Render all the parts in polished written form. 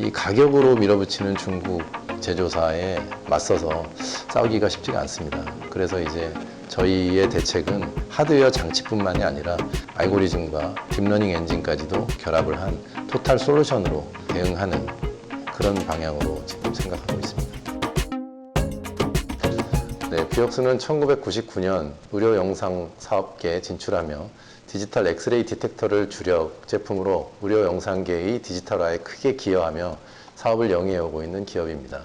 이 가격으로 밀어붙이는 중국 제조사에 맞서서 싸우기가 쉽지가 않습니다. 그래서 이제 저희의 대책은 하드웨어 장치뿐만이 아니라 알고리즘과 딥러닝 엔진까지도 결합을 한 토탈 솔루션으로 대응하는 그런 방향으로 지금 생각하고 있습니다. 네, 뷰역스는 1999년 의료 영상 사업계에 진출하며 디지털 엑스레이 디텍터를 주력 제품으로 의료 영상계의 디지털화에 크게 기여하며 사업을 영위해오고 있는 기업입니다.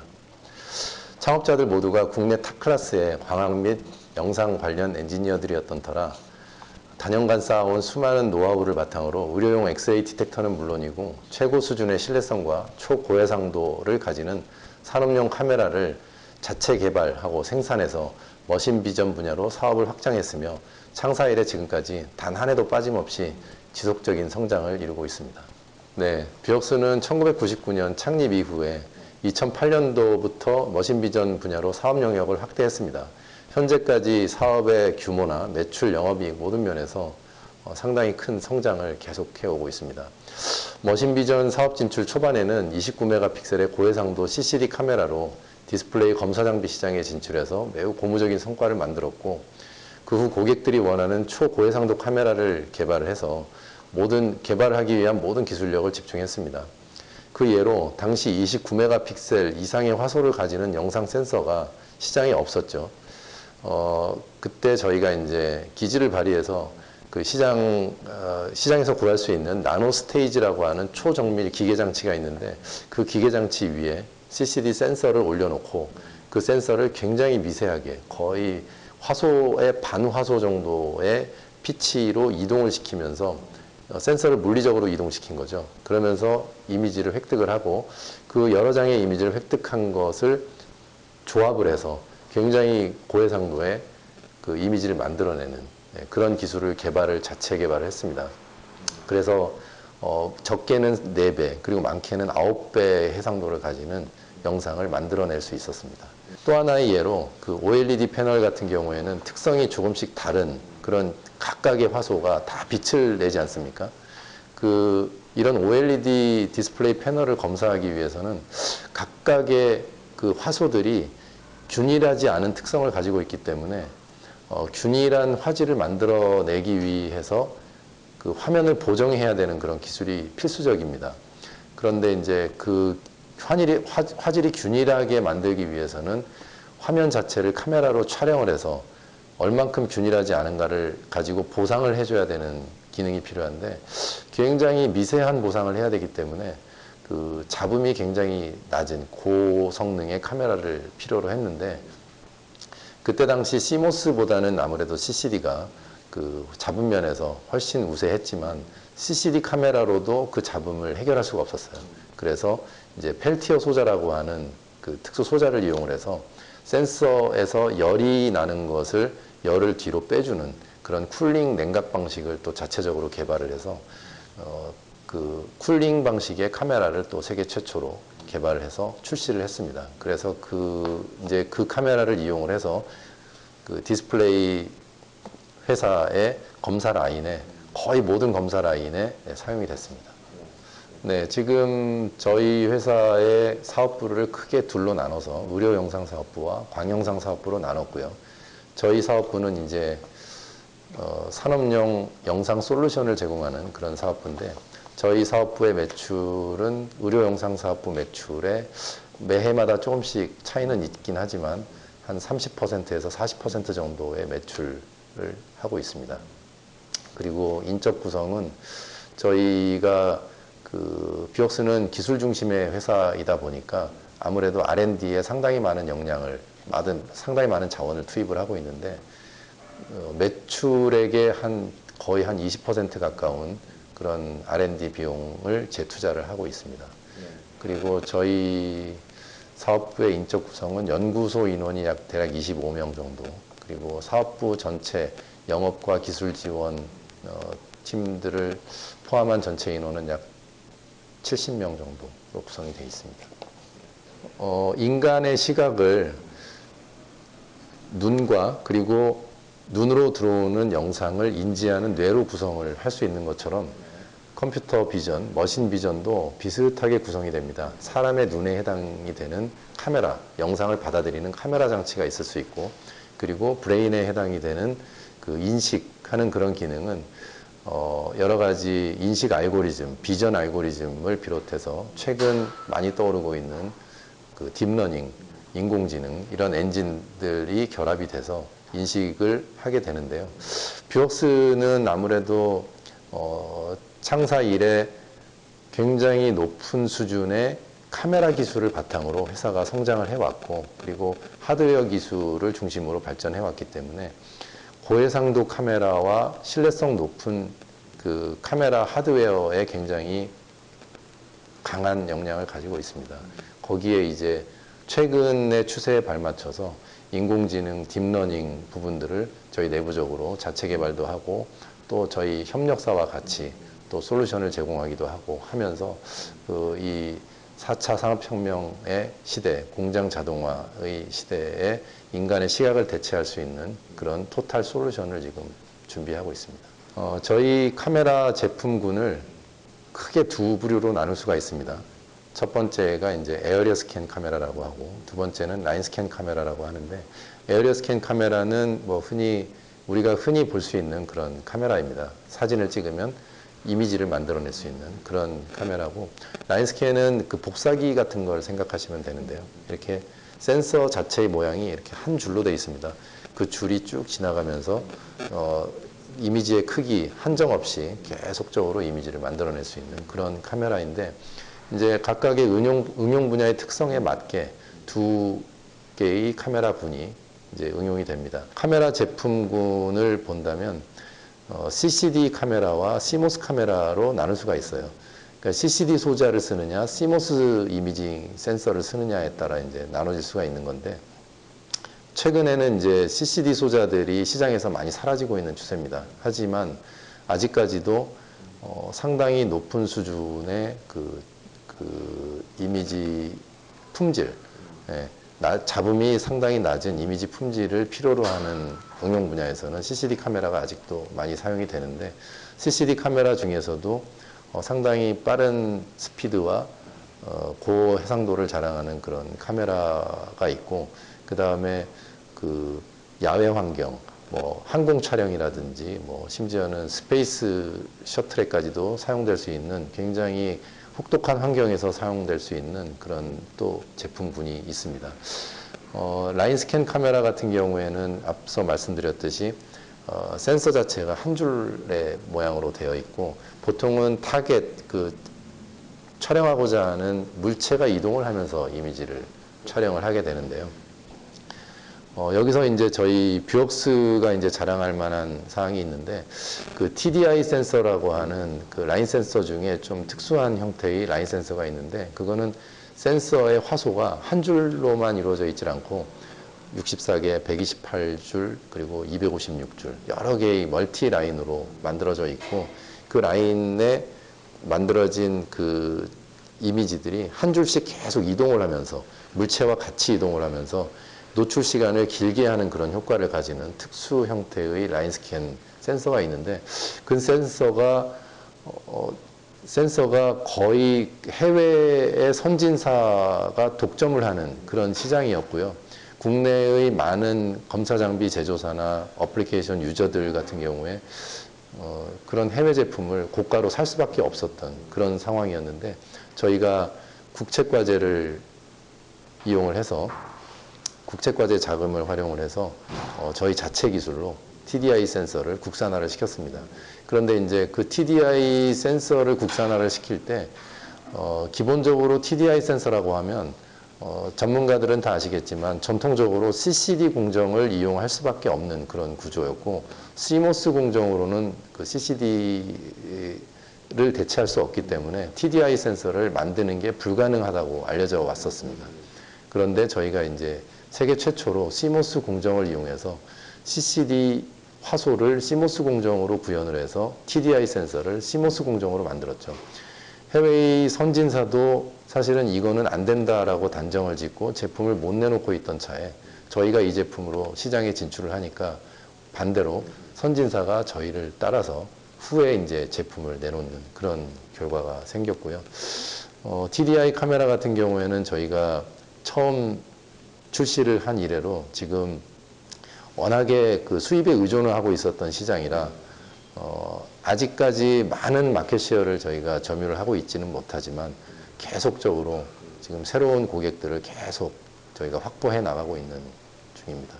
창업자들 모두가 국내 탑 클래스의 광학 및 영상 관련 엔지니어들이었던 터라 다년간 쌓아온 수많은 노하우를 바탕으로 의료용 엑스레이 디텍터는 물론이고 최고 수준의 신뢰성과 초고해상도를 가지는 산업용 카메라를 자체 개발하고 생산해서 머신 비전 분야로 사업을 확장했으며 창사 이래 지금까지 단 한 해도 빠짐없이 지속적인 성장을 이루고 있습니다. 네, 뷰역스는 1999년 창립 이후에 2008년도부터 머신 비전 분야로 사업 영역을 확대했습니다. 현재까지 사업의 규모나 매출, 영업이익 모든 면에서 상당히 큰 성장을 계속해 오고 있습니다. 머신 비전 사업 진출 초반에는 29메가픽셀의 고해상도 CCD 카메라로 디스플레이 검사 장비 시장에 진출해서 매우 고무적인 성과를 만들었고 그 후 고객들이 원하는 초고해상도 카메라를 개발을 해서 개발하기 위한 모든 기술력을 집중했습니다. 그 예로 당시 29메가픽셀 이상의 화소를 가지는 영상 센서가 시장에 없었죠. 그때 저희가 이제 기지를 발휘해서 그 시장에서 구할 수 있는 나노 스테이지라고 하는 초정밀 기계 장치가 있는데 그 기계 장치 위에 CCD 센서를 올려놓고 그 센서를 굉장히 미세하게 거의 화소의 반화소 정도의 피치로 이동을 시키면서 센서를 물리적으로 이동시킨 거죠. 그러면서 이미지를 획득을 하고 그 여러 장의 이미지를 획득한 것을 조합을 해서 굉장히 고해상도의 그 이미지를 만들어내는 그런 기술을 자체 개발을 했습니다. 그래서 적게는 4배 그리고 많게는 9배의 해상도를 가지는 영상을 만들어낼 수 있었습니다. 또 하나의 예로 그 OLED 패널 같은 경우에는 특성이 조금씩 다른 그런 각각의 화소가 다 빛을 내지 않습니까? 이런 OLED 디스플레이 패널을 검사하기 위해서는 각각의 그 화소들이 균일하지 않은 특성을 가지고 있기 때문에 균일한 화질을 만들어내기 위해서 그 화면을 보정해야 되는 그런 기술이 필수적입니다. 그런데 이제 그 화질이 균일하게 만들기 위해서는 화면 자체를 카메라로 촬영을 해서 얼만큼 균일하지 않은가를 가지고 보상을 해줘야 되는 기능이 필요한데 굉장히 미세한 보상을 해야 되기 때문에 그 잡음이 굉장히 낮은 고성능의 카메라를 필요로 했는데 그때 당시 CMOS보다는 아무래도 CCD가 그 잡음 면에서 훨씬 우세했지만 CCD 카메라로도 그 잡음을 해결할 수가 없었어요. 그래서 이제 펠티어 소자라고 하는 그 특수 소자를 이용을 해서 센서에서 열이 나는 것을 열을 뒤로 빼주는 그런 쿨링 냉각 방식을 또 자체적으로 개발을 해서 그 쿨링 방식의 카메라를 또 세계 최초로 개발을 해서 출시를 했습니다. 그래서 이제 그 카메라를 이용을 해서 그 디스플레이 회사의 검사 라인에 거의 모든 검사 라인에 사용이 됐습니다. 네, 지금 저희 회사의 사업부를 크게 둘로 나눠서 의료 영상 사업부와 광영상 사업부로 나눴고요. 저희 사업부는 이제 산업용 영상 솔루션을 제공하는 그런 사업부인데 저희 사업부의 매출은 의료 영상 사업부 매출에 매해마다 조금씩 차이는 있긴 하지만 한 30%에서 40% 정도의 매출을 하고 있습니다. 그리고 인적 구성은 저희가 뷰역스는 기술 중심의 회사이다 보니까 아무래도 R&D에 상당히 많은 상당히 많은 자원을 투입을 하고 있는데 매출액의 거의 한 20% 가까운 그런 R&D 비용을 재투자를 하고 있습니다. 그리고 저희 사업부의 인적 구성은 연구소 인원이 대략 25명 정도, 그리고 사업부 전체 영업과 기술 지원 팀들을 포함한 전체 인원은 약 70명 정도로 구성이 되어 있습니다. 인간의 시각을 눈과 그리고 눈으로 들어오는 영상을 인지하는 뇌로 구성을 할 수 있는 것처럼 컴퓨터 비전, 머신 비전도 비슷하게 구성이 됩니다. 사람의 눈에 해당이 되는 카메라, 영상을 받아들이는 카메라 장치가 있을 수 있고, 그리고 브레인에 해당이 되는 그 인식하는 그런 기능은 여러 가지 인식 알고리즘, 비전 알고리즘을 비롯해서 최근 많이 떠오르고 있는 그 딥러닝, 인공지능 이런 엔진들이 결합이 돼서 인식을 하게 되는데요. 뷰웍스는 아무래도 창사 이래 굉장히 높은 수준의 카메라 기술을 바탕으로 회사가 성장을 해왔고, 그리고 하드웨어 기술을 중심으로 발전해 왔기 때문에 고해상도 카메라와 신뢰성 높은 그 카메라 하드웨어에 굉장히 강한 역량을 가지고 있습니다. 거기에 이제 최근의 추세에 발맞춰서 인공지능, 딥러닝 부분들을 저희 내부적으로 자체 개발도 하고, 또 저희 협력사와 같이 또 솔루션을 제공하기도 하고 하면서 이 4차 산업혁명의 시대, 공장 자동화의 시대에 인간의 시각을 대체할 수 있는 그런 토탈 솔루션을 지금 준비하고 있습니다. 저희 카메라 제품군을 크게 두 부류로 나눌 수가 있습니다. 첫 번째가 이제 에어리어 스캔 카메라라고 하고, 두 번째는 라인 스캔 카메라라고 하는데, 에어리어 스캔 카메라는 뭐 우리가 흔히 볼 수 있는 그런 카메라입니다. 사진을 찍으면 이미지를 만들어낼 수 있는 그런 카메라고, 라인 스캔은 그 복사기 같은 걸 생각하시면 되는데요. 이렇게 센서 자체의 모양이 이렇게 한 줄로 되어 있습니다. 그 줄이 쭉 지나가면서 이미지의 크기 한정 없이 계속적으로 이미지를 만들어낼 수 있는 그런 카메라인데, 이제 각각의 응용 분야의 특성에 맞게 두 개의 카메라 분이 이제 응용이 됩니다. 카메라 제품군을 본다면 CCD 카메라와 CMOS 카메라로 나눌 수가 있어요. 그러니까 CCD 소자를 쓰느냐, CMOS 이미징 센서를 쓰느냐에 따라 이제 나눠질 수가 있는 건데, 최근에는 이제 CCD 소자들이 시장에서 많이 사라지고 있는 추세입니다. 하지만 아직까지도 상당히 높은 수준의 그 이미지 품질, 잡음이 상당히 낮은 이미지 품질을 필요로 하는 응용 분야에서는 CCD 카메라가 아직도 많이 사용이 되는데, CCD 카메라 중에서도 상당히 빠른 스피드와 고해상도를 자랑하는 그런 카메라가 있고, 그 다음에 그 야외 환경, 뭐 항공 촬영이라든지 뭐 심지어는 스페이스 셔틀에까지도 사용될 수 있는 굉장히 혹독한 환경에서 사용될 수 있는 그런 또 제품군이 있습니다. 라인 스캔 카메라 같은 경우에는 앞서 말씀드렸듯이 센서 자체가 한 줄의 모양으로 되어 있고, 보통은 타겟, 촬영하고자 하는 물체가 이동을 하면서 이미지를 촬영을 하게 되는데요. 여기서 이제 저희 뷰웍스가 이제 자랑할 만한 사항이 있는데, 그 TDI 센서라고 하는 그 라인 센서 중에 좀 특수한 형태의 라인 센서가 있는데, 그거는 센서의 화소가 한 줄로만 이루어져 있질 않고 64개, 128줄, 그리고 256줄 여러 개의 멀티 라인으로 만들어져 있고, 그 라인에 만들어진 그 이미지들이 한 줄씩 계속 이동을 하면서 물체와 같이 이동을 하면서 노출 시간을 길게 하는 그런 효과를 가지는 특수 형태의 라인 스캔 센서가 있는데, 그 센서가 거의 해외의 선진사가 독점을 하는 그런 시장이었고요. 국내의 많은 검사 장비 제조사나 어플리케이션 유저들 같은 경우에 그런 해외 제품을 고가로 살 수밖에 없었던 그런 상황이었는데, 저희가 국책과제를 이용을 해서 국책과제 자금을 활용을 해서 저희 자체 기술로 TDI 센서를 국산화를 시켰습니다. 그런데 이제 그 TDI 센서를 국산화를 시킬 때 기본적으로 TDI 센서라고 하면 전문가들은 다 아시겠지만 전통적으로 CCD 공정을 이용할 수밖에 없는 그런 구조였고, CMOS 공정으로는 그 CCD를 대체할 수 없기 때문에 TDI 센서를 만드는 게 불가능하다고 알려져 왔었습니다. 그런데 저희가 이제 세계 최초로 CMOS 공정을 이용해서 CCD 화소를 CMOS 공정으로 구현을 해서 TDI 센서를 CMOS 공정으로 만들었죠. 해외의 선진사도 사실은 이거는 안 된다라고 단정을 짓고 제품을 못 내놓고 있던 차에 저희가 이 제품으로 시장에 진출을 하니까 반대로 선진사가 저희를 따라서 후에 이제 제품을 내놓는 그런 결과가 생겼고요. TDI 카메라 같은 경우에는 저희가 처음 출시를 한 이래로 지금 워낙에 그 수입에 의존을 하고 있었던 시장이라 아직까지 많은 마켓 쉐어를 저희가 점유를 하고 있지는 못하지만 계속적으로 지금 새로운 고객들을 계속 저희가 확보해 나가고 있는 중입니다.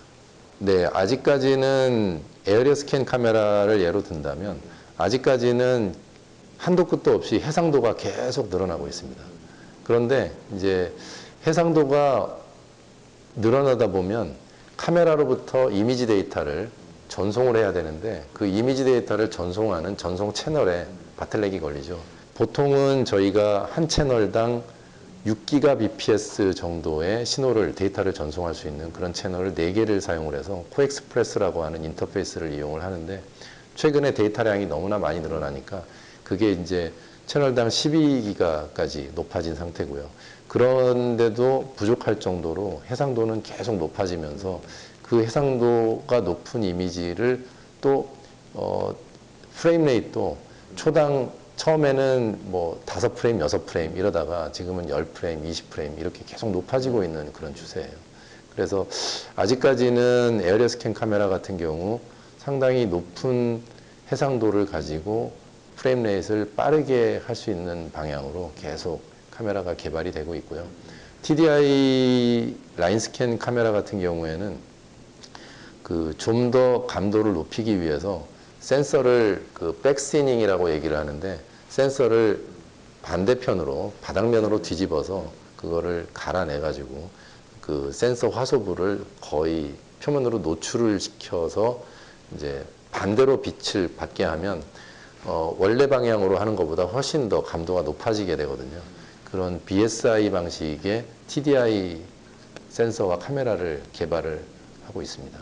네, 아직까지는 에어리어 스캔 카메라를 예로 든다면 아직까지는 한도 끝도 없이 해상도가 계속 늘어나고 있습니다. 그런데 이제 해상도가 늘어나다 보면 카메라로부터 이미지 데이터를 전송을 해야 되는데 그 이미지 데이터를 전송하는 전송 채널에 바틀렉이 걸리죠. 보통은 저희가 한 채널당 6GBps 정도의 신호를, 데이터를 전송할 수 있는 그런 채널을 4개를 사용을 해서 코엑스프레스라고 하는 인터페이스를 이용을 하는데 최근에 데이터량이 너무나 많이 늘어나니까 그게 이제 채널당 12기가까지 높아진 상태고요. 그런데도 부족할 정도로 해상도는 계속 높아지면서 그 해상도가 높은 이미지를 또 프레임 레이트도 초당 처음에는 뭐 5프레임, 6프레임 이러다가 지금은 10프레임, 20프레임 이렇게 계속 높아지고 있는 그런 추세예요. 그래서 아직까지는 에어리어 스캔 카메라 같은 경우 상당히 높은 해상도를 가지고 프레임 레이트를 빠르게 할 수 있는 방향으로 계속 카메라가 개발이 되고 있고요. TDI 라인 스캔 카메라 같은 경우에는 그 좀 더 감도를 높이기 위해서 센서를 그 백스이닝이라고 얘기를 하는데 센서를 반대편으로 바닥면으로 뒤집어서 그거를 갈아내 가지고 그 센서 화소부를 거의 표면으로 노출을 시켜서 이제 반대로 빛을 받게 하면 원래 방향으로 하는 것보다 훨씬 더 감도가 높아지게 되거든요. 그런 BSI 방식의 TDI 센서와 카메라를 개발을 하고 있습니다.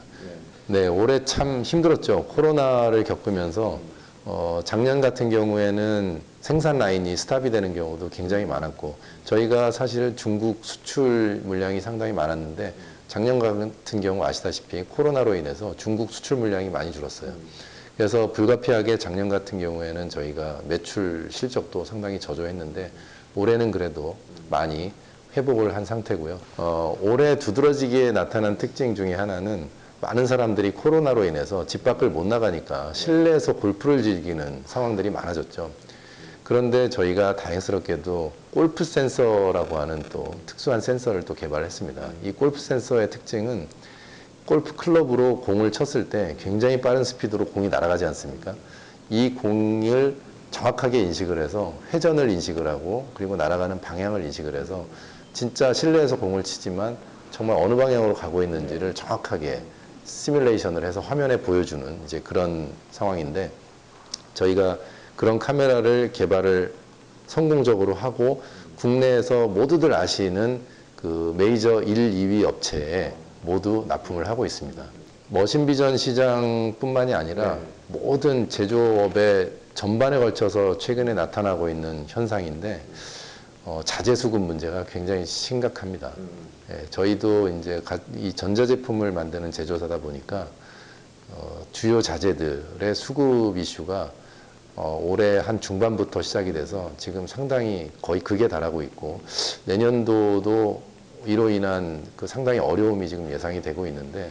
네, 올해 참 힘들었죠. 코로나를 겪으면서 작년 같은 경우에는 생산 라인이 스탑이 되는 경우도 굉장히 많았고 저희가 사실 중국 수출 물량이 상당히 많았는데 작년 같은 경우 아시다시피 코로나로 인해서 중국 수출 물량이 많이 줄었어요. 그래서 불가피하게 작년 같은 경우에는 저희가 매출 실적도 상당히 저조했는데 올해는 그래도 많이 회복을 한 상태고요. 올해 두드러지게 나타난 특징 중에 하나는 많은 사람들이 코로나로 인해서 집 밖을 못 나가니까 실내에서 골프를 즐기는 상황들이 많아졌죠. 그런데 저희가 다행스럽게도 골프 센서라고 하는 또 특수한 센서를 또 개발했습니다. 이 골프 센서의 특징은 골프 클럽으로 공을 쳤을 때 굉장히 빠른 스피드로 공이 날아가지 않습니까? 이 공을 정확하게 인식을 해서 회전을 인식을 하고 그리고 날아가는 방향을 인식을 해서 진짜 실내에서 공을 치지만 정말 어느 방향으로 가고 있는지를 정확하게 시뮬레이션을 해서 화면에 보여주는 이제 그런 상황인데 저희가 그런 카메라를 개발을 성공적으로 하고 국내에서 모두들 아시는 그 메이저 1, 2위 업체에 모두 납품을 하고 있습니다. 머신비전 시장뿐만이 아니라 모든 제조업의 전반에 걸쳐서 최근에 나타나고 있는 현상인데 자재 수급 문제가 굉장히 심각합니다. 저희도 이제 이 전자제품을 만드는 제조사다 보니까 주요 자재들의 수급 이슈가 올해 한 중반부터 시작이 돼서 지금 상당히 거의 극에 달하고 있고 내년도도 이로 인한 그 상당히 어려움이 지금 예상이 되고 있는데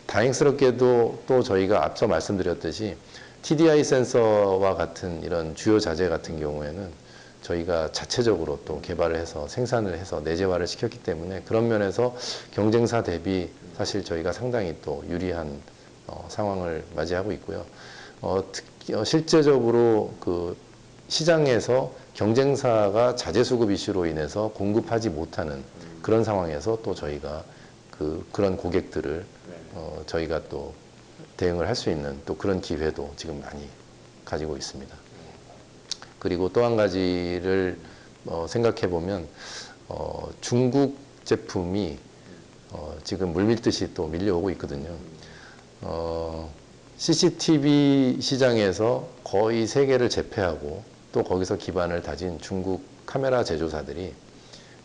다행스럽게도 또 저희가 앞서 말씀드렸듯이 TDI 센서와 같은 이런 주요 자재 같은 경우에는 저희가 자체적으로 또 개발을 해서 생산을 해서 내재화를 시켰기 때문에 그런 면에서 경쟁사 대비 사실 저희가 상당히 또 유리한 상황을 맞이하고 있고요. 실제적으로 그 시장에서 경쟁사가 자재 수급 이슈로 인해서 공급하지 못하는 그런 상황에서 또 저희가 그런 고객들을 저희가 또 대응을 할 수 있는 또 그런 기회도 지금 많이 가지고 있습니다. 그리고 또 한 가지를 생각해 보면 중국 제품이 지금 물밀듯이 또 밀려오고 있거든요. CCTV 시장에서 거의 세계를 제패하고 또 거기서 기반을 다진 중국 카메라 제조사들이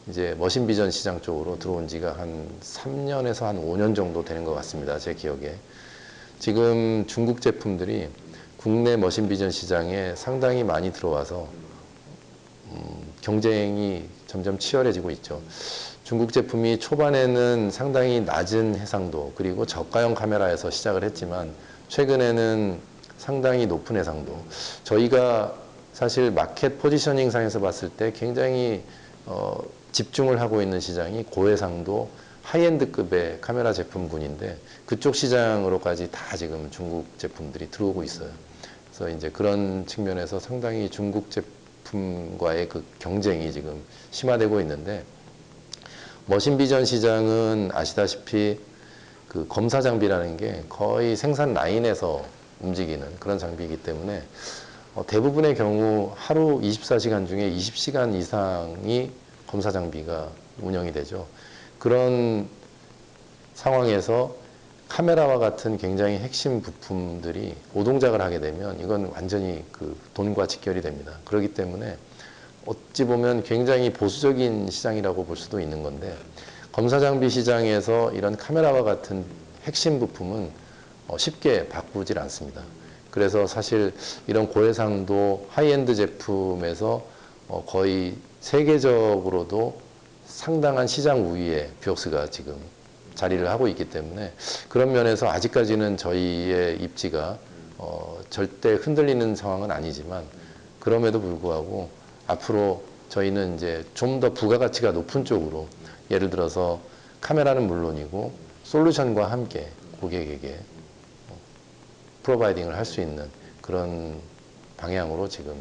이제 머신비전 시장 쪽으로 들어온 지가 한 3년에서 한 5년 정도 되는 것 같습니다. 제 기억에. 지금 중국 제품들이 국내 머신 비전 시장에 상당히 많이 들어와서 경쟁이 점점 치열해지고 있죠. 중국 제품이 초반에는 상당히 낮은 해상도 그리고 저가형 카메라에서 시작을 했지만 최근에는 상당히 높은 해상도, 저희가 사실 마켓 포지셔닝 상에서 봤을 때 굉장히 집중을 하고 있는 시장이 고해상도 하이엔드급의 카메라 제품군인데 그쪽 시장으로까지 다 지금 중국 제품들이 들어오고 있어요. 그래서 이제 그런 측면에서 상당히 중국 제품과의 그 경쟁이 지금 심화되고 있는데, 머신 비전 시장은 아시다시피 그 검사 장비라는 게 거의 생산 라인에서 움직이는 그런 장비이기 때문에 대부분의 경우 하루 24시간 중에 20시간 이상이 검사 장비가 운영이 되죠. 그런 상황에서 카메라와 같은 굉장히 핵심 부품들이 오동작을 하게 되면 이건 완전히 그 돈과 직결이 됩니다. 그렇기 때문에 어찌 보면 굉장히 보수적인 시장이라고 볼 수도 있는 건데, 검사 장비 시장에서 이런 카메라와 같은 핵심 부품은 쉽게 바꾸질 않습니다. 그래서 사실 이런 고해상도 하이엔드 제품에서 거의 세계적으로도 상당한 시장 우위에 뷰옥스가 지금 자리를 하고 있기 때문에 그런 면에서 아직까지는 저희의 입지가 절대 흔들리는 상황은 아니지만, 그럼에도 불구하고 앞으로 저희는 이제 좀 더 부가가치가 높은 쪽으로, 예를 들어서 카메라는 물론이고 솔루션과 함께 고객에게 프로바이딩을 할 수 있는 그런 방향으로 지금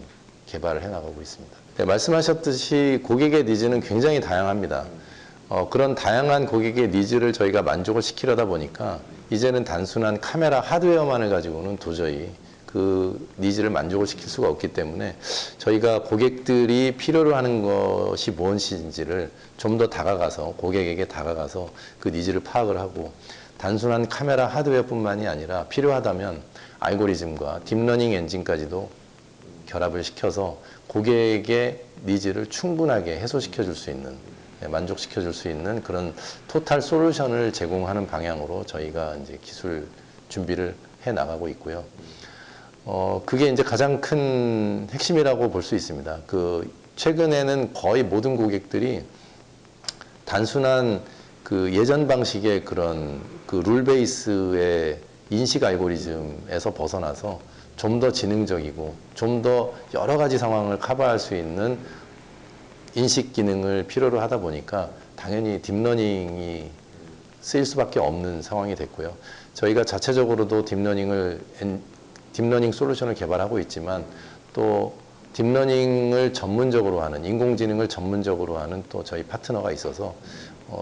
개발을 해나가고 있습니다. 네, 말씀하셨듯이 고객의 니즈는 굉장히 다양합니다. 그런 다양한 고객의 니즈를 저희가 만족을 시키려다 보니까 이제는 단순한 카메라 하드웨어만을 가지고는 도저히 그 니즈를 만족을 시킬 수가 없기 때문에 저희가 고객들이 필요로 하는 것이 무엇인지를 좀 더 다가가서, 고객에게 다가가서 그 니즈를 파악을 하고, 단순한 카메라 하드웨어뿐만이 아니라 필요하다면 알고리즘과 딥러닝 엔진까지도 결합을 시켜서 고객의 니즈를 충분하게 해소시켜 줄 수 있는, 만족시켜 줄 수 있는 그런 토탈 솔루션을 제공하는 방향으로 저희가 이제 기술 준비를 해 나가고 있고요. 그게 이제 가장 큰 핵심이라고 볼 수 있습니다. 최근에는 거의 모든 고객들이 단순한 그 예전 방식의 그런 그 룰 베이스의 인식 알고리즘에서 벗어나서 좀 더 지능적이고 좀 더 여러 가지 상황을 커버할 수 있는 인식 기능을 필요로 하다 보니까 당연히 딥러닝이 쓰일 수밖에 없는 상황이 됐고요. 저희가 자체적으로도 딥러닝 솔루션을 개발하고 있지만, 또 딥러닝을 전문적으로 하는, 인공지능을 전문적으로 하는 또 저희 파트너가 있어서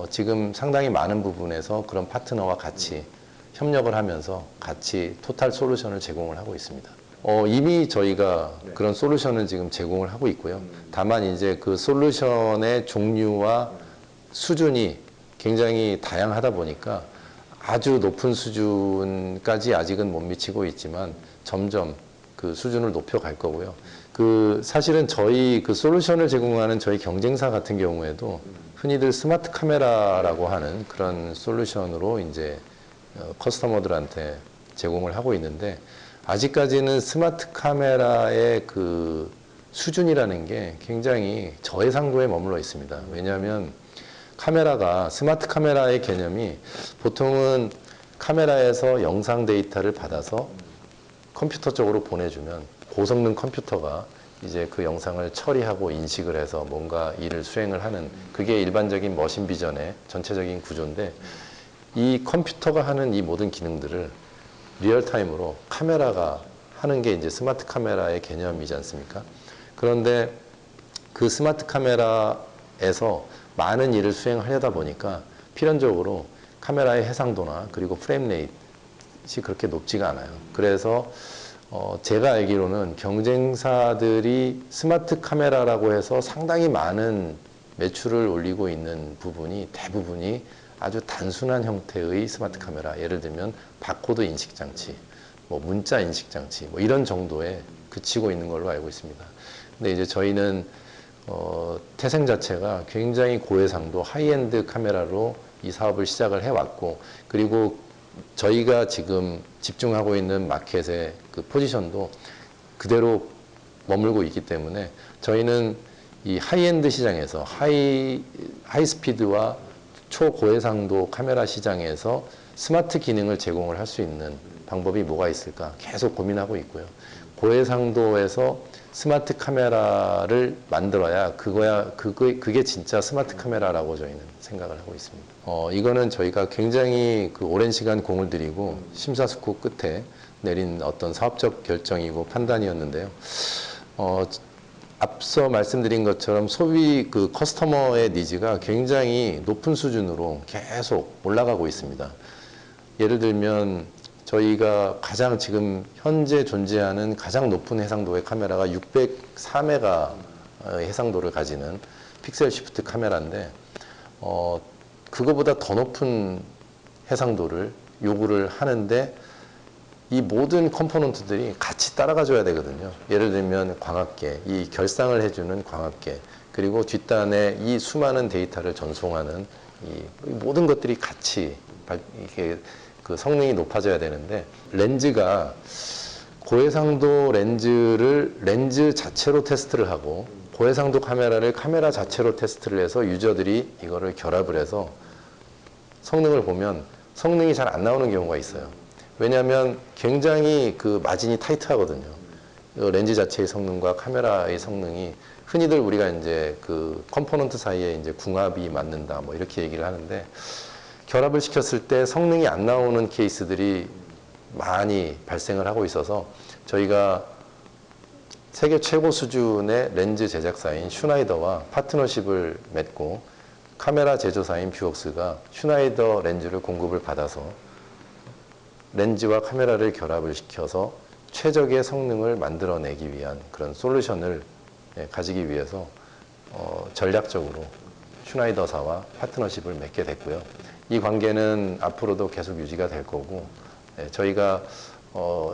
지금 상당히 많은 부분에서 그런 파트너와 같이 협력을 하면서 같이 토탈 솔루션을 제공을 하고 있습니다. 이미 저희가 그런 솔루션을 지금 제공을 하고 있고요. 다만 이제 그 솔루션의 종류와 수준이 굉장히 다양하다 보니까 아주 높은 수준까지 아직은 못 미치고 있지만 점점 그 수준을 높여갈 거고요. 사실은 저희 그 솔루션을 제공하는 저희 경쟁사 같은 경우에도 흔히들 스마트 카메라라고 하는 그런 솔루션으로 이제 커스터머들한테 제공을 하고 있는데, 아직까지는 스마트 카메라의 그 수준이라는 게 굉장히 저해상도에 머물러 있습니다. 왜냐하면 스마트 카메라의 개념이 보통은 카메라에서 영상 데이터를 받아서 컴퓨터 쪽으로 보내주면 고성능 컴퓨터가 이제 그 영상을 처리하고 인식을 해서 뭔가 일을 수행을 하는, 그게 일반적인 머신 비전의 전체적인 구조인데, 이 컴퓨터가 하는 이 모든 기능들을 리얼타임으로 카메라가 하는 게 이제 스마트 카메라의 개념이지 않습니까? 그런데 그 스마트 카메라에서 많은 일을 수행하려다 보니까 필연적으로 카메라의 해상도나 그리고 프레임 레이트가 그렇게 높지가 않아요. 그래서 제가 알기로는 경쟁사들이 스마트 카메라라고 해서 상당히 많은 매출을 올리고 있는 부분이 대부분이 아주 단순한 형태의 스마트 카메라, 예를 들면 바코드 인식 장치, 문자 인식 장치, 이런 정도에 그치고 있는 걸로 알고 있습니다. 근데 이제 저희는 태생 자체가 굉장히 고해상도 하이엔드 카메라로 이 사업을 시작을 해왔고, 그리고 저희가 지금 집중하고 있는 마켓의 그 포지션도 그대로 머물고 있기 때문에 저희는 이 하이엔드 시장에서 하이스피드와 초고해상도 카메라 시장에서 스마트 기능을 제공을 할 수 있는 방법이 뭐가 있을까 계속 고민하고 있고요. 고해상도에서 스마트 카메라를 만들어야 그게 진짜 스마트 카메라라고 저희는 생각을 하고 있습니다. 이거는 저희가 굉장히 그 오랜 시간 공을 들이고 심사숙고 끝에 내린 어떤 사업적 결정이고 판단이었는데요. 앞서 말씀드린 것처럼 소비 그 커스터머의 니즈가 굉장히 높은 수준으로 계속 올라가고 있습니다. 예를 들면 저희가 가장 지금 현재 존재하는 가장 높은 해상도의 카메라가 604메가 해상도를 가지는 픽셀 시프트 카메라인데 그거보다 더 높은 해상도를 요구를 하는데 이 모든 컴포넌트들이 같이 따라가줘야 되거든요. 예를 들면 광학계, 이 결상을 해주는 광학계, 그리고 뒷단에 이 수많은 데이터를 전송하는 이 모든 것들이 같이 이렇게 그 성능이 높아져야 되는데 렌즈가 고해상도 렌즈를 렌즈 자체로 테스트를 하고 고해상도 카메라를 카메라 자체로 테스트를 해서 유저들이 이거를 결합을 해서 성능을 보면 성능이 잘 안 나오는 경우가 있어요. 왜냐하면 굉장히 그 마진이 타이트하거든요. 렌즈 자체의 성능과 카메라의 성능이 흔히들 우리가 이제 그 컴포넌트 사이에 이제 궁합이 맞는다 뭐 이렇게 얘기를 하는데 결합을 시켰을 때 성능이 안 나오는 케이스들이 많이 발생을 하고 있어서 저희가 세계 최고 수준의 렌즈 제작사인 슈나이더와 파트너십을 맺고 카메라 제조사인 뷰웍스가 슈나이더 렌즈를 공급을 받아서 렌즈와 카메라를 결합을 시켜서 최적의 성능을 만들어내기 위한 그런 솔루션을 가지기 위해서 전략적으로 슈나이더사와 파트너십을 맺게 됐고요. 이 관계는 앞으로도 계속 유지가 될 거고 저희가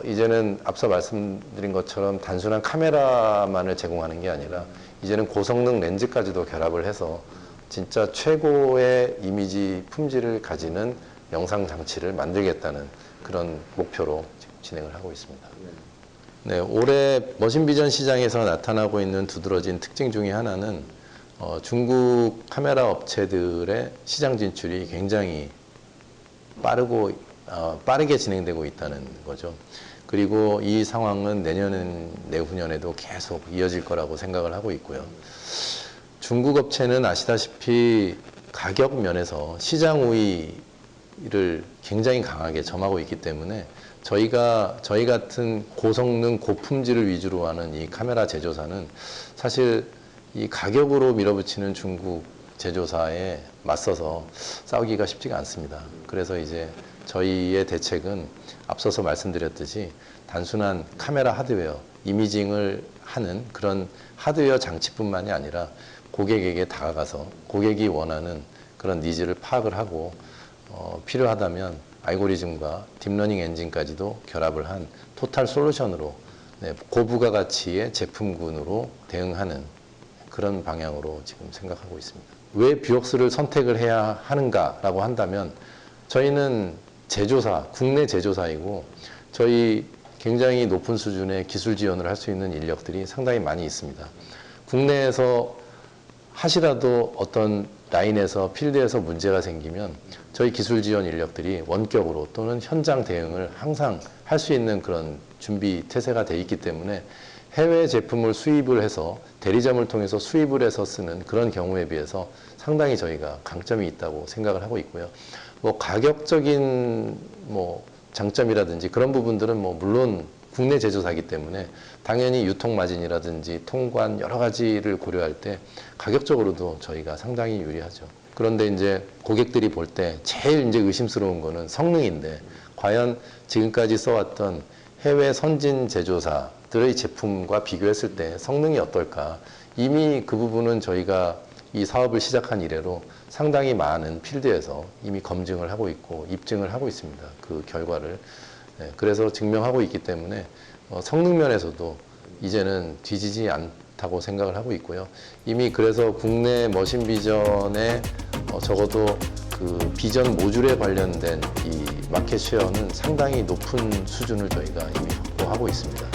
이제는 앞서 말씀드린 것처럼 단순한 카메라만을 제공하는 게 아니라 이제는 고성능 렌즈까지도 결합을 해서 진짜 최고의 이미지 품질을 가지는 영상 장치를 만들겠다는 그런 목표로 지금 진행을 하고 있습니다. 네, 올해 머신비전 시장에서 나타나고 있는 두드러진 특징 중에 하나는 중국 카메라 업체들의 시장 진출이 굉장히 빠르게 진행되고 있다는 거죠. 그리고 이 상황은 내후년에도 계속 이어질 거라고 생각을 하고 있고요. 중국 업체는 아시다시피 가격 면에서 시장 우위를 굉장히 강하게 점하고 있기 때문에 저희 같은 고성능 고품질을 위주로 하는 이 카메라 제조사는 사실 이 가격으로 밀어붙이는 중국 제조사에 맞서서 싸우기가 쉽지가 않습니다. 그래서 이제 저희의 대책은 앞서서 말씀드렸듯이 단순한 카메라 하드웨어, 이미징을 하는 그런 하드웨어 장치뿐만이 아니라 고객에게 다가가서 고객이 원하는 그런 니즈를 파악을 하고 필요하다면 알고리즘과 딥러닝 엔진까지도 결합을 한 토탈 솔루션으로 고부가 가치의 제품군으로 대응하는 그런 방향으로 지금 생각하고 있습니다. 왜 뷰웍스를 선택을 해야 하는가라고 한다면 저희는 제조사, 국내 제조사이고 저희 굉장히 높은 수준의 기술 지원을 할 수 있는 인력들이 상당히 많이 있습니다. 국내에서 하시라도 어떤 라인에서 필드에서 문제가 생기면 저희 기술 지원 인력들이 원격으로 또는 현장 대응을 항상 할 수 있는 그런 준비 태세가 돼 있기 때문에 해외 제품을 수입을 해서 대리점을 통해서 수입을 해서 쓰는 그런 경우에 비해서 상당히 저희가 강점이 있다고 생각을 하고 있고요. 뭐 가격적인 장점이라든지 그런 부분들은 물론 국내 제조사이기 때문에 당연히 유통 마진이라든지 통관 여러 가지를 고려할 때 가격적으로도 저희가 상당히 유리하죠. 그런데 이제 고객들이 볼 때 제일 이제 의심스러운 거는 성능인데 과연 지금까지 써왔던 해외 선진 제조사들의 제품과 비교했을 때 성능이 어떨까? 이미 그 부분은 저희가 이 사업을 시작한 이래로 상당히 많은 필드에서 이미 검증을 하고 있고 입증을 하고 있습니다. 그 결과를. 그래서 증명하고 있기 때문에 성능 면에서도 이제는 뒤지지 않다고 생각을 하고 있고요. 이미 그래서 국내 머신비전에 적어도 그 비전 모듈에 관련된 이 마켓 쉐어는 상당히 높은 수준을 저희가 이미 확보하고 있습니다.